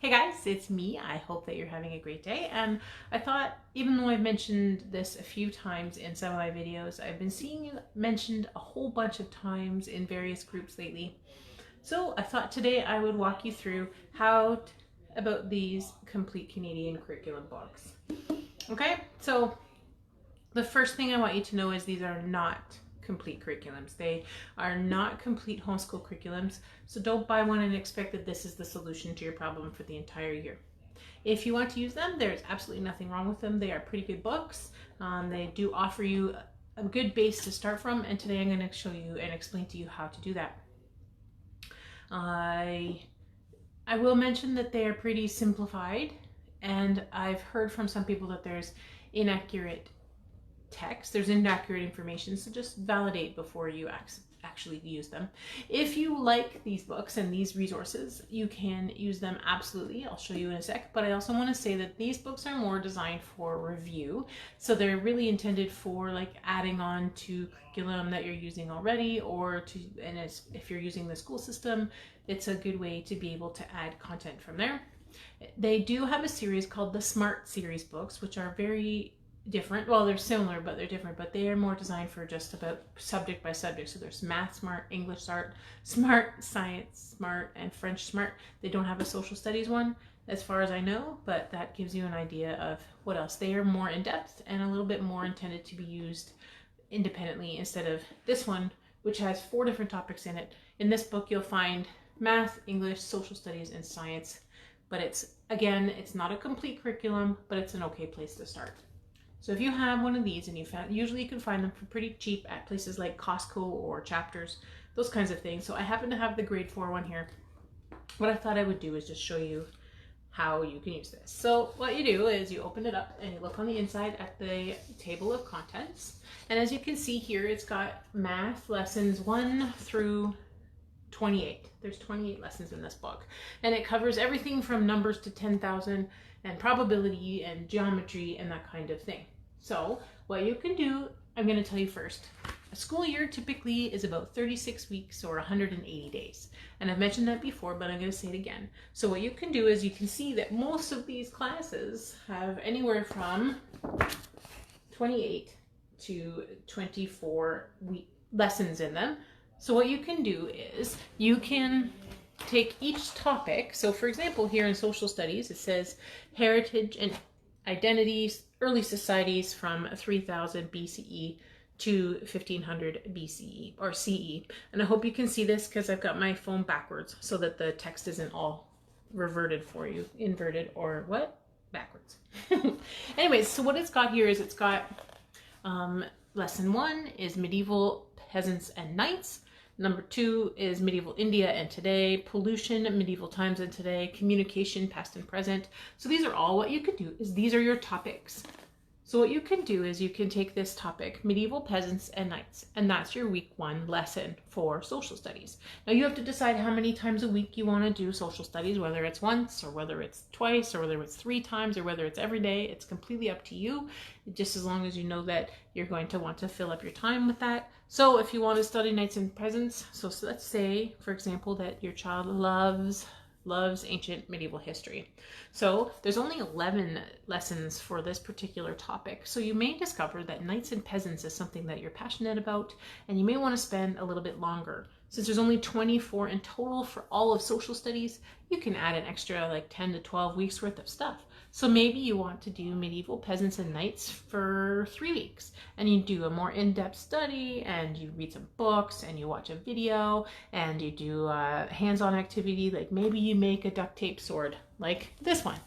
Hey guys, it's me. I hope that you're having a great day. And I thought, even though I've mentioned this a few times in some of my videos, I've been seeing it mentioned a whole bunch of times in various groups lately. So I thought today I would walk you through about these complete Canadian curriculum books. Okay, so the first thing I want you to know is these are not complete curriculums. They are not complete homeschool curriculums, so don't buy one and expect that this is the solution to your problem for the entire year. If you want to use them, there's absolutely nothing wrong with them. They are pretty good books. They do offer you a good base to start from, and today I'm going to show you and explain to you how to do that. I will mention that they are pretty simplified, and I've heard from some people that there's inaccurate text, there's inaccurate information, so just validate before you actually use them. If you like these books and these resources, you can use them absolutely. I'll show you in a sec, but I also want to say that these books are more designed for review, so they're really intended for like adding on to curriculum that you're using already, and if you're using the school system, it's a good way to be able to add content from there. They do have a series called the Smart Series books, which are very different. Well, they're similar, but they're different, but they are more designed for just about subject by subject. So there's Math Smart, English Smart, Science Smart, and French Smart. They don't have a social studies one as far as I know, but that gives you an idea of what else. They are more in depth and a little bit more intended to be used independently instead of this one, which has 4 different topics in it. In this book, you'll find math, English, social studies, and science, but it's not a complete curriculum, but it's an okay place to start. So if you have one of these, and usually you can find them for pretty cheap at places like Costco or Chapters, those kinds of things. So I happen to have the grade 4 one here. What I thought I would do is just show you how you can use this. So what you do is you open it up and you look on the inside at the table of contents. And as you can see here, it's got math lessons 1 through 28. There's 28 lessons in this book. And it covers everything from numbers to 10,000 and probability and geometry and that kind of thing. So what you can do, I'm going to tell you first. A school year typically is about 36 weeks or 180 days. And I've mentioned that before, but I'm going to say it again. So what you can do is you can see that most of these classes have anywhere from 28 to 24 lessons in them. So what you can do is you can take each topic. So for example, here in social studies, it says heritage and identities, early societies from 3000 BCE to 1500 BCE or CE. And I hope you can see this because I've got my phone backwards so that the text isn't all reverted for you, inverted or what? Backwards. Anyways, so what it's got here is it's got lesson 1 is medieval peasants and knights. Number 2 is medieval India and today, pollution, medieval times and today, communication, past and present. So these are all what you can do is these are your topics. So what you can do is you can take this topic, medieval peasants and knights, and that's your week 1 lesson for social studies. Now you have to decide how many times a week you want to do social studies, whether it's once or whether it's twice or whether it's 3 times or whether it's every day. It's completely up to you, just as long as you know that you're going to want to fill up your time with that. So if you want to study knights and peasants, so let's say, for example, that your child loves ancient medieval history. So there's only 11 lessons for this particular topic. So you may discover that knights and peasants is something that you're passionate about, and you may want to spend a little bit longer. Since there's only 24 in total for all of social studies, you can add an extra like 10 to 12 weeks worth of stuff. So maybe you want to do medieval peasants and knights for 3 weeks, and you do a more in-depth study, and you read some books, and you watch a video, and you do a hands-on activity, like maybe you make a duct tape sword, like this one.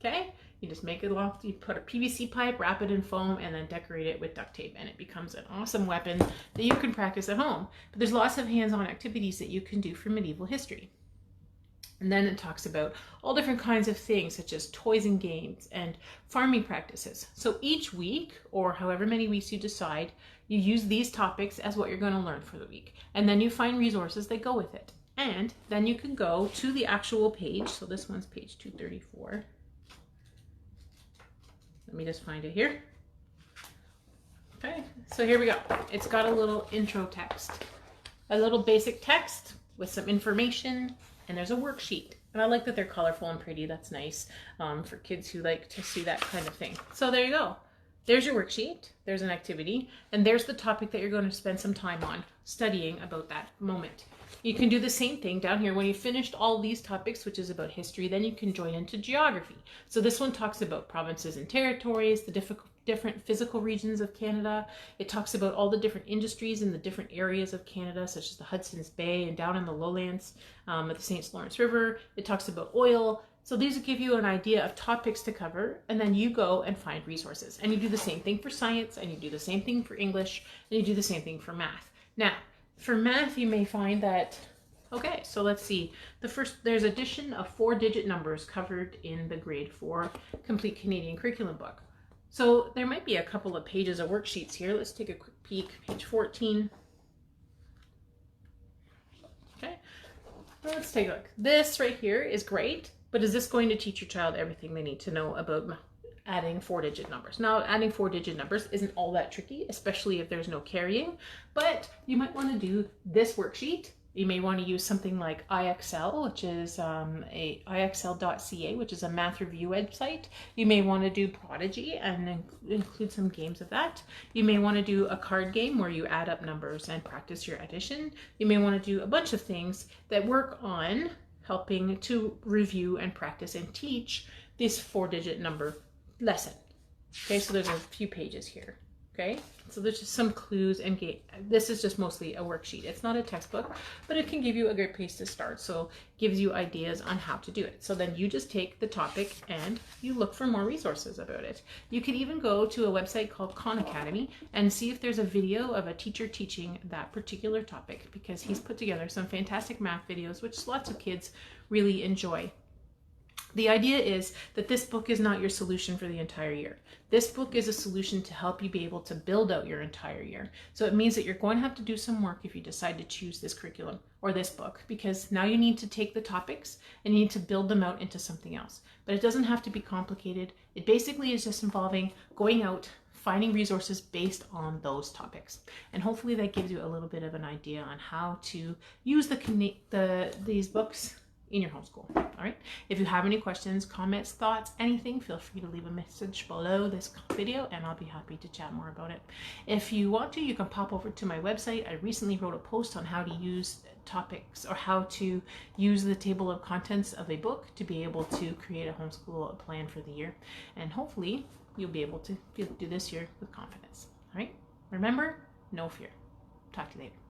Okay? You just make it off, you put a PVC pipe, wrap it in foam, and then decorate it with duct tape, and it becomes an awesome weapon that you can practice at home. But there's lots of hands-on activities that you can do for medieval history. And then it talks about all different kinds of things, such as toys and games and farming practices. So each week, or however many weeks you decide, you use these topics as what you're going to learn for the week. And then you find resources that go with it. And then you can go to the actual page. So this one's page 234. Let me just find it here. Okay, so here we go. It's got a little intro text, a little basic text with some information, and there's a worksheet. And I like that they're colorful and pretty. That's nice for kids who like to see that kind of thing. So there you go. There's your worksheet. There's an activity. And there's the topic that you're going to spend some time on studying about that moment. You can do the same thing down here. When you finished all these topics, which is about history, then you can join into geography. So this one talks about provinces and territories, the different physical regions of Canada. It talks about all the different industries in the different areas of Canada, such as the Hudson's Bay and down in the lowlands at the St. Lawrence River. It talks about oil. So these will give you an idea of topics to cover, and then you go and find resources. And you do the same thing for science, and you do the same thing for English, and you do the same thing for math. Now, for math, you may find that, okay, so let's see. There's addition of 4-digit numbers covered in the grade 4 Complete Canadian Curriculum book. So there might be a couple of pages of worksheets here. Let's take a quick peek. Page 14. Okay, let's take a look. This right here is great, but is this going to teach your child everything they need to know about adding 4-digit numbers? Now, adding 4-digit numbers isn't all that tricky, especially if there's no carrying, but you might want to do this worksheet. You may want to use something like IXL, which is a IXL.ca, which is a math review website. You may want to do Prodigy and include some games of that. You may want to do a card game where you add up numbers and practice your addition. You may want to do a bunch of things that work on helping to review and practice and teach this 4-digit number lesson. Okay, so there's a few pages here. Okay, so there's just some clues and this is just mostly a worksheet. It's not a textbook, but it can give you a great place to start. So gives you ideas on how to do it. So then you just take the topic and you look for more resources about it. You could even go to a website called Khan Academy and see if there's a video of a teacher teaching that particular topic, because he's put together some fantastic math videos, which lots of kids really enjoy. The idea is that this book is not your solution for the entire year. This book is a solution to help you be able to build out your entire year. So it means that you're going to have to do some work if you decide to choose this curriculum or this book, because now you need to take the topics and you need to build them out into something else. But it doesn't have to be complicated. It basically is just involving going out, finding resources based on those topics. And hopefully that gives you a little bit of an idea on how to use these books in your homeschool. All right. If you have any questions, comments, thoughts, anything, feel free to leave a message below this video and I'll be happy to chat more about it. If you want to, you can pop over to my website. I recently wrote a post on how to use topics or how to use the table of contents of a book to be able to create a homeschool plan for the year. And hopefully you'll be able to do this year with confidence. All right. Remember, no fear. Talk to you later.